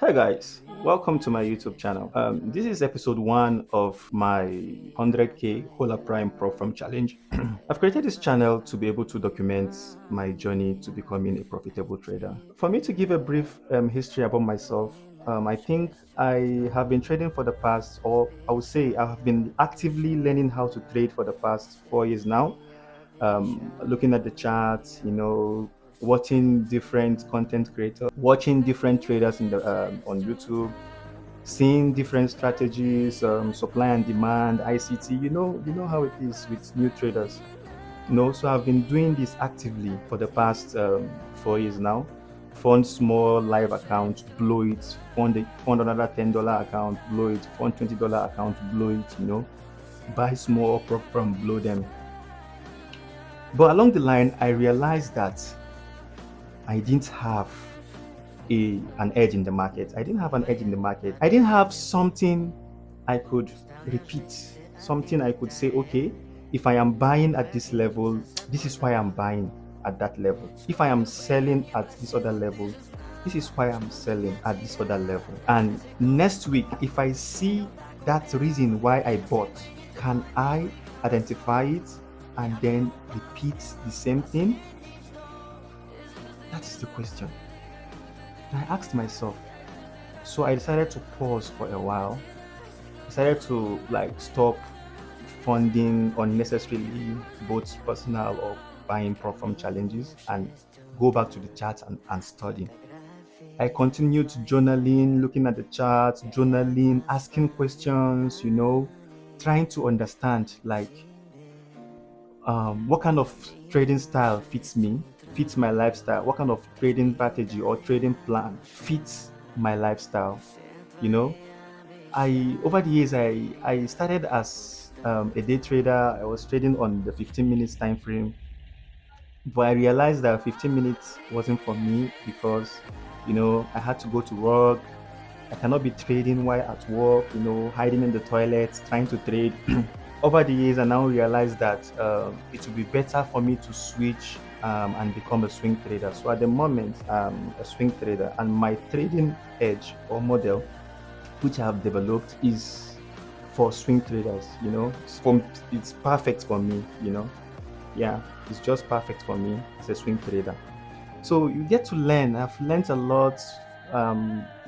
Hi guys, welcome to my YouTube channel. This is episode one of my 100k Hola Prime Pro from challenge. I've created this channel to be able to document my journey to becoming a profitable trader. For me to give a brief history about myself, I think I have been trading for the past, or I would say I have been actively learning how to trade for the past 4 years now. Looking at the charts, watching different content creators, watching different traders in the on YouTube, seeing different strategies, supply and demand, ICT. You know how it is with new traders. So I've been doing this actively for the past 4 years now. Fund small live account, blow it. Fund another $10 account, blow it. Fund $20 account, blow it. Buy small prop from, blow them. But along the line, I realized that I didn't have an edge in the market. I didn't have an edge in the market. I didn't have something I could repeat, something I could say, okay, if I am buying at this level, this is why I'm buying at that level. If I am selling at this other level, this is why I'm selling at this other level. And next week, if I see that reason why I bought, can I identify it and then repeat the same thing? That is the question. And I asked myself. So I decided to pause for a while. Decided to stop funding unnecessarily both personal or buying from challenges and go back to the charts and study. I continued journaling, looking at the charts, journaling, asking questions, trying to understand what kind of trading style fits me, fits my lifestyle, what kind of trading strategy or trading plan fits my lifestyle. You know, I over the years I started as a day trader. I was trading on the 15 minutes time frame, but I realized that 15 minutes wasn't for me because I had to go to work. I cannot be trading while at work, hiding in the toilet, trying to trade. Over the years, I now realize that it would be better for me to switch and become a swing trader. So at the moment, I'm a swing trader, and my trading edge or model, which I have developed, is for swing traders. It's perfect for me. Yeah, it's just perfect for me as a swing trader. So you get to learn. I've learned a lot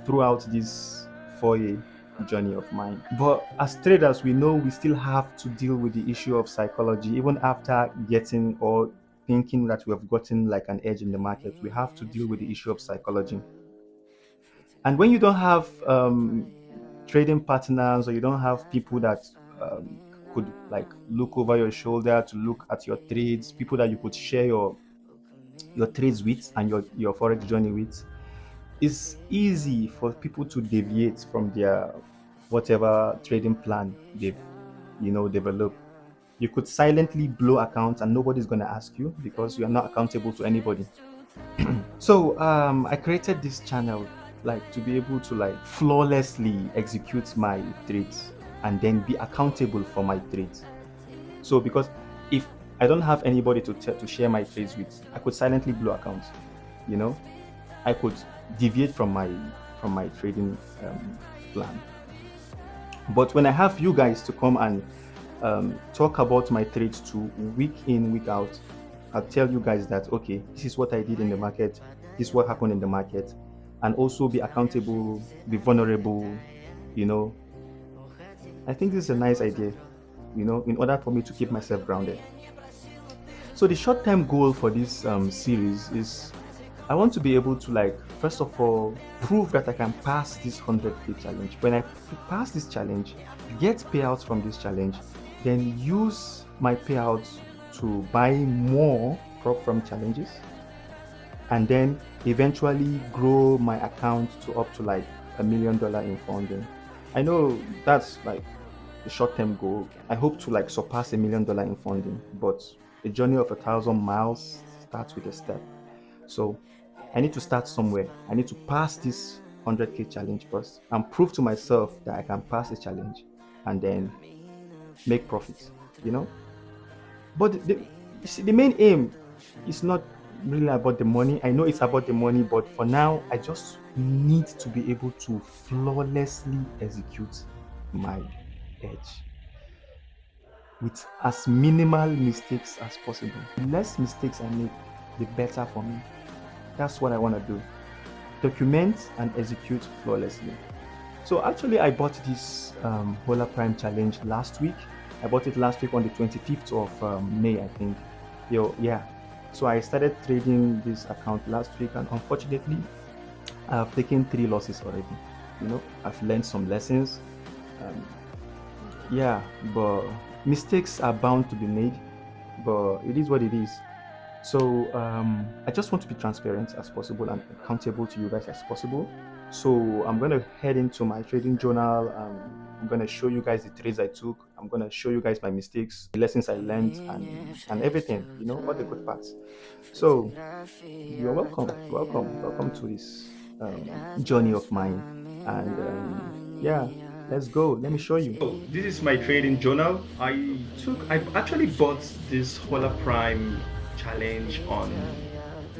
throughout this 4 year journey of mine. But as traders, we know we still have to deal with the issue of psychology, even after getting or thinking that we have gotten like an edge in the market. We have to deal with the issue of psychology. And when you don't have trading partners, or you don't have people that um, could look over your shoulder to look at your trades, people that you could share your trades with and your forex journey with, it's easy for people to deviate from their whatever trading plan they've developed. You could silently blow accounts and nobody's going to ask you because you are not accountable to anybody. So I created this channel to be able to flawlessly execute my trades and then be accountable for my trades. So because if I don't have anybody to share my trades with, I could silently blow accounts. You know, I could deviate from my trading plan. But when I have you guys to come and talk about my trades to week in, week out, I'll tell you guys that, okay, this is what I did in the market, this is what happened in the market, and also be accountable, be vulnerable. You know, I think this is a nice idea, in order for me to keep myself grounded. So the short-term goal for this series is I want to be able to first of all prove that I can pass this 100k challenge. When I pass this challenge, get payouts from this challenge, then use my payouts to buy more prop from challenges, and then eventually grow my account to up to $1 million in funding. I know that's the short-term goal. I hope to surpass $1 million in funding, but a journey of 1,000 miles starts with a step. So I need to start somewhere. I need to pass this 100k challenge first and prove to myself that I can pass the challenge and then make profits, you know. But you see, the main aim is not really about the money. I know it's about the money, but for now, I just need to be able to flawlessly execute my edge with as minimal mistakes as possible. The less mistakes I make, the better for me. That's what I want to do. Document and execute flawlessly. So actually, I bought this Hola Prime Challenge last week. I bought it last week on the 25th of May, I think. Yeah. So I started trading this account last week, and unfortunately, I've taken 3 losses already. I've learned some lessons. Um, yeah, but mistakes are bound to be made, but it is what it is. So I just want to be transparent as possible and accountable to you guys as possible. So I'm gonna head into my trading journal. I'm gonna show you guys the trades I took. I'm gonna show you guys my mistakes, the lessons I learned, and everything. All the good parts. So you're welcome. Welcome to this journey of mine. And yeah, let's go. Let me show you. So this is my trading journal. I actually bought this Hola Prime challenge on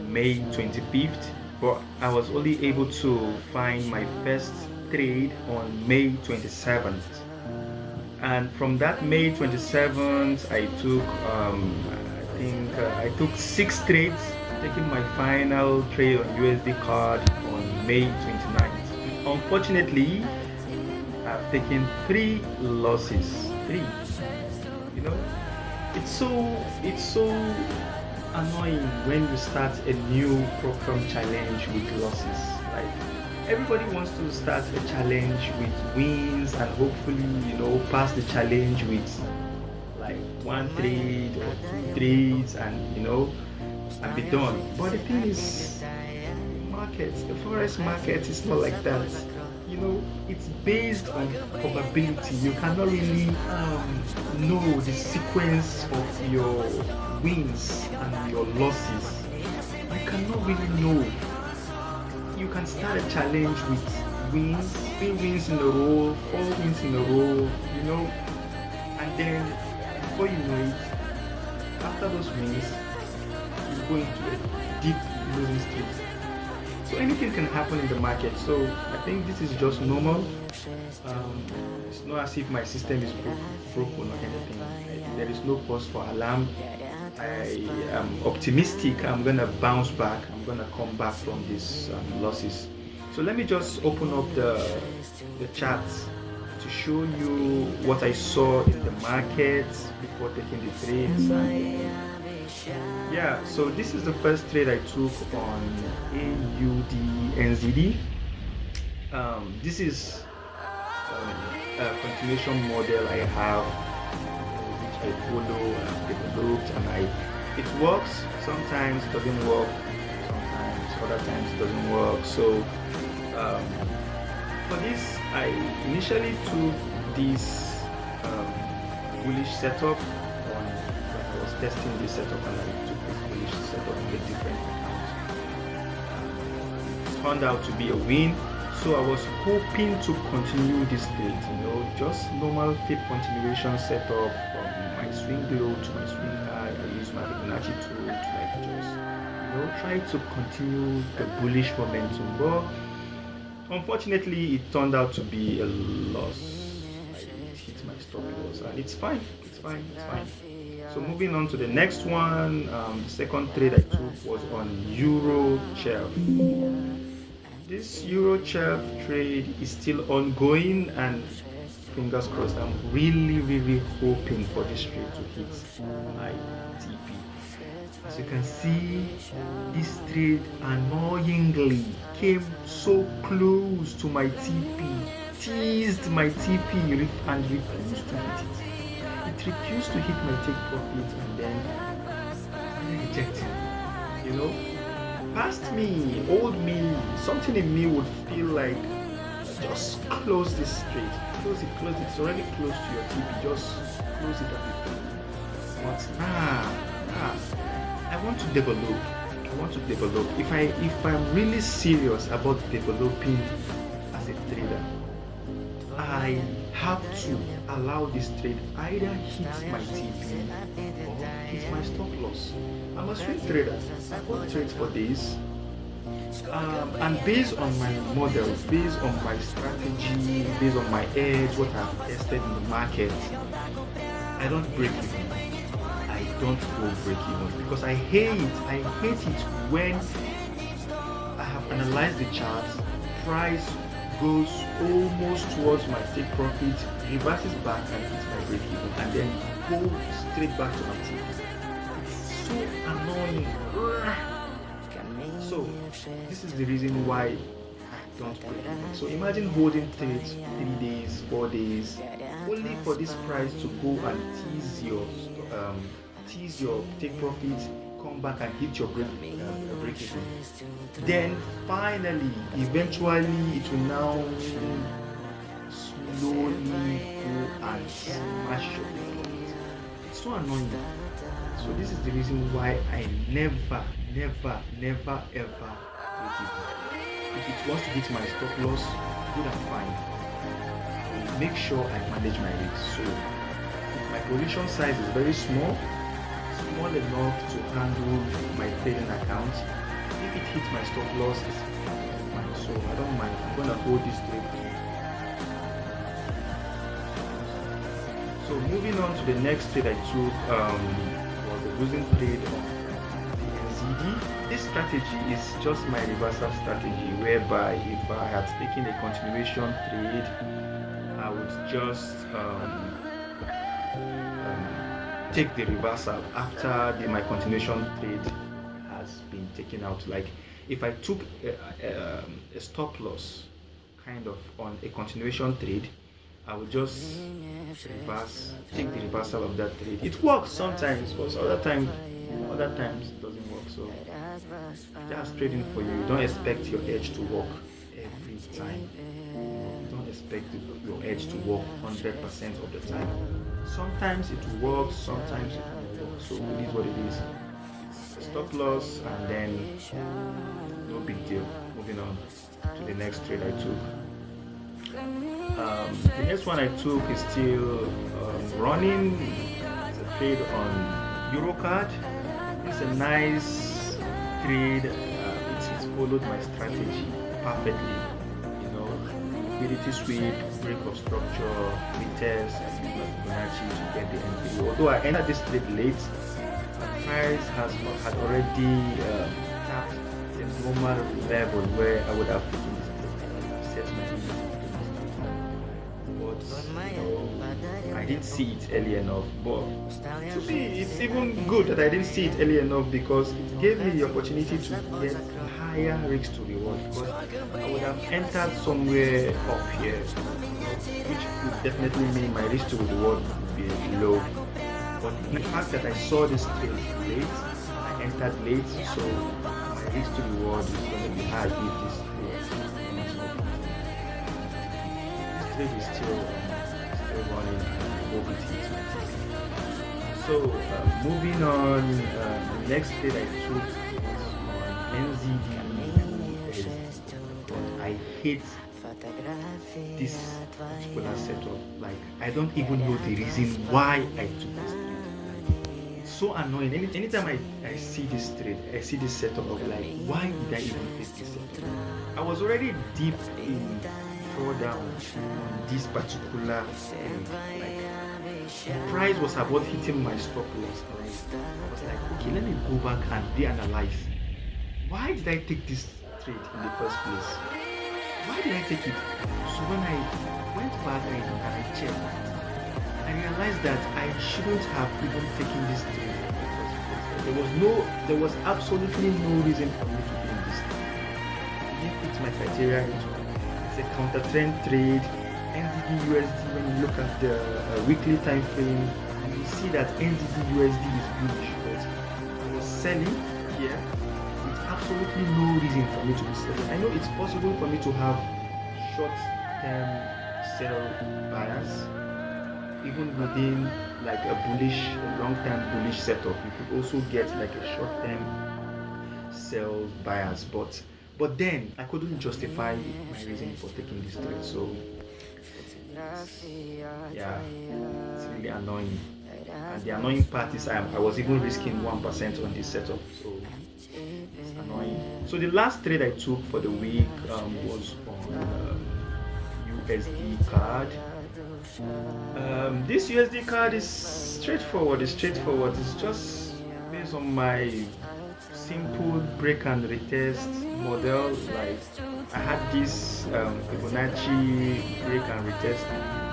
May 25th, but I was only able to find my first trade on May 27th. And from that May 27th, I took 6 trades, taking my final trade on USD card on May 29th. Unfortunately, I've taken 3 losses. Three. You know, it's so annoying when you start a new program challenge with losses. Like, everybody wants to start a challenge with wins and hopefully, pass the challenge with like 1 trade or 2 trades and be done. But the thing is, the forex market is not like that. It's based on probability. You cannot really know the sequence of your wins and your losses. You cannot really know. You can start a challenge with wins, 3 wins in a row, 4 wins in a row, and then before you know it, after those wins, you go into a deep losing streak. So anything can happen in the market. So I think this is just normal. It's not as if my system is broken or anything. There is no cause for alarm. I am optimistic. I'm gonna bounce back. I'm gonna come back from these losses. So let me just open up the charts to show you what I saw in the market before taking the trades. Yeah, so this is the first trade I took on AUD NZD. This is a continuation model I have, which I follow and developed, and it works. Sometimes it doesn't work. Sometimes other times it doesn't work. So for this, I initially took this bullish setup testing this setup, and I took this bullish setup with different accounts. It turned out to be a win, so I was hoping to continue this trade, just normal fib continuation setup from my swing low to my swing high. I use my Fibonacci tool to just try to continue the bullish momentum, but unfortunately it turned out to be a loss. I hit my stop loss, and it's fine. So moving on to the next one, the second trade I took was on Euro CHF. This Euro CHF trade is still ongoing, and fingers crossed, I'm really hoping for this trade to hit my TP. As you can see, this trade annoyingly came so close to my TP, teased my TP and refused to hit it. It refused to hit my take profit, and then rejected. Past me, old me, something in me would feel like, just close this trade. Close it. It's already close to your TP. Just close it up. But I want to develop. If I'm really serious about developing as a trader, I have to allow this trade either hit my TP or hit my stop loss. I'm a swing trader. I bought trades for this. And based on my model, based on my strategy, based on my edge, what I've tested in the market, I don't break even. I don't go break even because I hate it when I have analyzed the charts, price goes almost towards my take profit, reverses back and hits my break even, and then go straight back to my take. It's so annoying. So this is the reason why I don't break even. So imagine holding trades 3 days, 4 days, only for this price to go and tease your take profit, come back and hit your break even. Then finally, eventually, it will now slowly go and smash your take profit. It's so annoying. So this is the reason why I never ever break even. If it wants to hit my stop loss, good and fine. I will make sure I manage my risk. So if my position size is very small enough to handle my trading account, if it hits my stop loss, it's fine. So I don't mind. I'm gonna hold this trade. So moving on to the next trade I took was the losing trade of NZD. This strategy is just my reversal strategy, whereby if I had taken a continuation trade, I would just take the reversal after my continuation trade has been taken out. Like if I took a stop loss kind of on a continuation trade, I would just take the reversal of that trade. It works sometimes, but other times it doesn't work. So that's trading for you. You don't expect your edge to work every time. You don't expect your edge to work 100% of the time. Sometimes it will work, sometimes it won't work. So it is what it is. It's a stop loss, and then no big deal. Moving on to the next trade I took. The next one I took is still running. It's a trade on EuroCard. It's a nice trade. It's followed my strategy perfectly. Liquidity sweep, break of structure, retest, and use my Fibonacci to get the entry. Although I entered this trade late, the price had already tapped the normal level where I would have taken this trade. Set my but I didn't see it early enough. But to me, it's even good that I didn't see it early enough, because it gave me the opportunity to get higher risk to reward, because I would have entered somewhere up here, which would definitely mean my risk to reward would be low. But the fact that I saw this trade late, I entered late, so my risk to reward is going to be high if this trade is still running, and I hope it hits my take. So moving on, the next trade I took was on NZD. I hate this particular setup. Like, I don't even know the reason why I took this trade. It's so annoying. Anytime I see this trade, I see this setup of like, why did I even take this setup? I was already deep in drawdown on this particular trade. Like, price was about hitting my stop loss. I was like, okay, let me go back and reanalyze. Why did I take this trade in the first place? Why did I take it? So when I went back and I checked, I realized that I shouldn't have even taken this trade in the first place. There was absolutely no reason for me to be in this trade. It didn't fit my criteria. It's a counter trend trade. NZD USD, when you look at the weekly time frame, you see that NZD USD is bullish. But I was selling here. Absolutely no reason for me to be selling. I know it's possible for me to have short-term sell bias, even within like a long-term bullish setup. You could also get like a short-term sell bias, but then I couldn't justify my reason for taking this trade. So yeah, it's really annoying. And the annoying part is I was even risking 1% on this setup, so it's annoying. So the last trade I took for the week was on USD card. This USD card is straightforward. It's just based on my simple break and retest model. Like I had this Fibonacci break and retest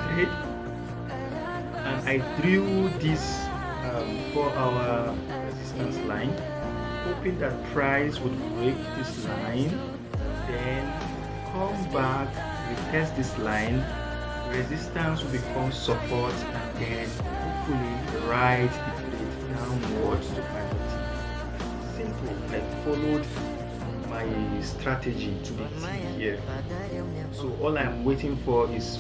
trade, and I drew this 4-hour resistance line, hoping that price would break this line, then come back, retest this line, resistance will become support, and then hopefully ride the trade downwards to my motive. Simple. I followed my strategy to the T here. So all I'm waiting for is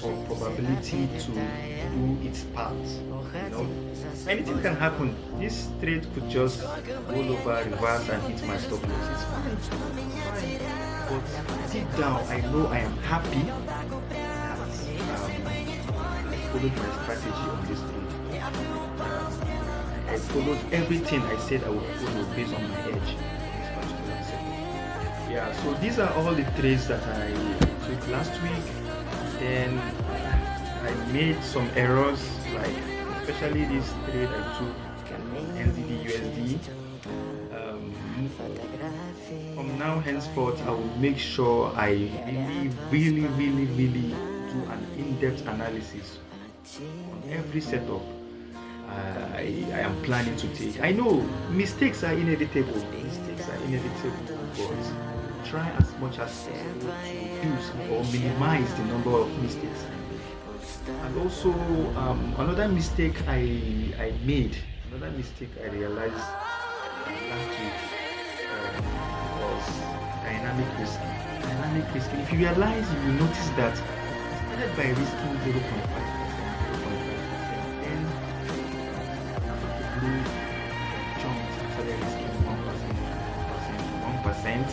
for probability to do its part. You know, anything can happen. This trade could just roll over, reverse, and hit my stop loss. It's fine. But deep down, I know I am happy that I followed my strategy on this trade. I followed everything I said I would follow based on my edge. Yeah, so these are all the trades that I took last week. Then I made some errors, like especially this trade I took NZD USD. From now henceforth, I will make sure I really do an in-depth analysis on every setup I am planning to take. I know mistakes are inevitable, but try as much as possible to reduce or minimize the number of mistakes I make. And also another mistake I realized last week was dynamic risking. Dynamic risking, if you realize, you will notice that I started by risking 0.5%, then after the blue jumped, I started risking 1%.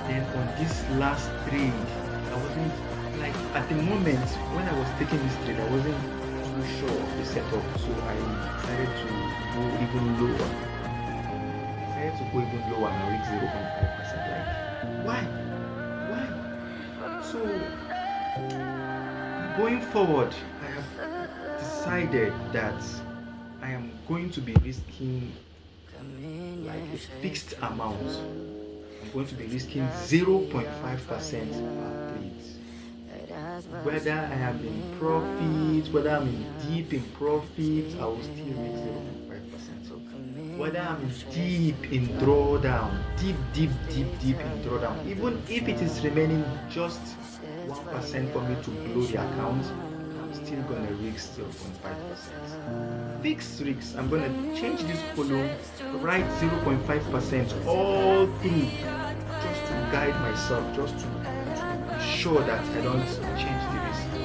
Then on this last trade, I wasn't, like, at the moment when I was taking this trade, I wasn't too sure of the setup, so I decided to go even lower. And reach 0.5%. Like, why? So going forward, I have decided that I am going to be risking like a fixed amount. I'm going to be risking 0.5% per trade. Whether I am in profit, whether I'm in deep in profit, I will still make 0.5%. Whether I'm deep in drawdown, deep in drawdown, even if it is remaining just 1% for me to blow the account, I'm still gonna risk 0.5%. Fixed risks, I'm gonna change this column, write 0.5% all through, just to guide myself, just to be sure that I don't change the risk. I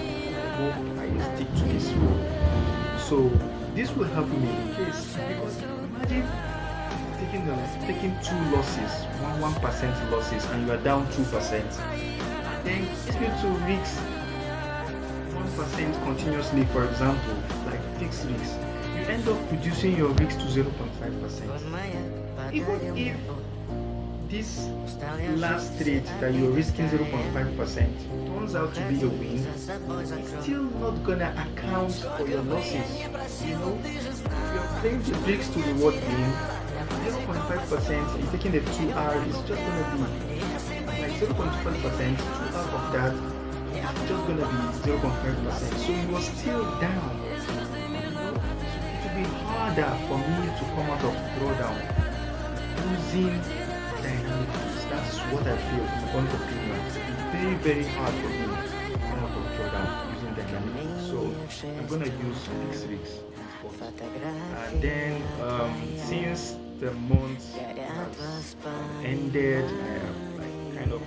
hope I stick to this rule. So this will help me in case, because imagine taking two losses, 1% losses, and you are down 2%. Then it's going to risk 1% continuously, for example, like fixed risks. You end up reducing your risk to 0.5%. Even if this last trade that you're risking 0.5% turns out to be a win, it's still not gonna account for your losses. You know, if you're playing the risk to reward win, 0.5%, you're taking the 2R, is just gonna be like 0.5%, 2R of that is just gonna be 0.5%. So you are still down. It will be harder for me to come out of drawdown using dynamics. That's what I feel in my own opinion. It's very hard for me to come out of drawdown using dynamics. So I'm gonna use fixed risks. And then since the month has ended, I kind of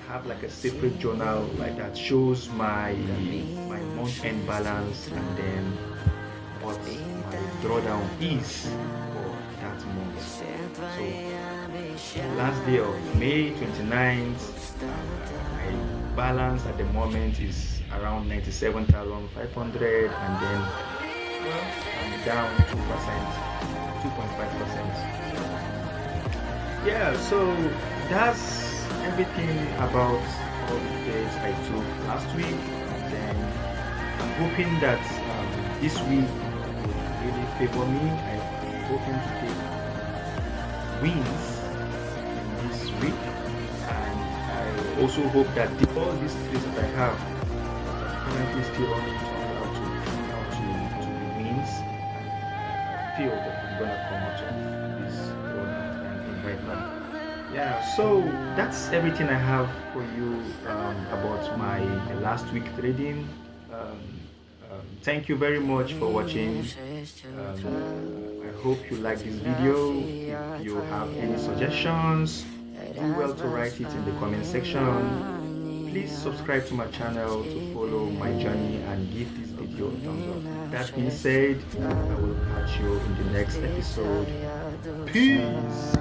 have like a separate journal like that shows my month-end balance and then what my drawdown is for that month. So last day of May 29th, my balance at the moment is around 97,500, and then well, I'm down 2%, 2.5%. Yeah, so that's everything about all the trades I took last week. And then I'm hoping that this week will really favor me. I'm hoping to take wins in this week, and I also hope that all these trades that I have currently still running turn out to be wins. I feel that I'm gonna come out of this run that I'm in right now. Yeah, so that's everything I have for you about my last week trading. Thank you very much for watching. I hope you like this video. If you have any suggestions, do well to write it in the comment section. Please subscribe to my channel to follow my journey and give this video a thumbs up. That being said, I will catch you in the next episode. Peace.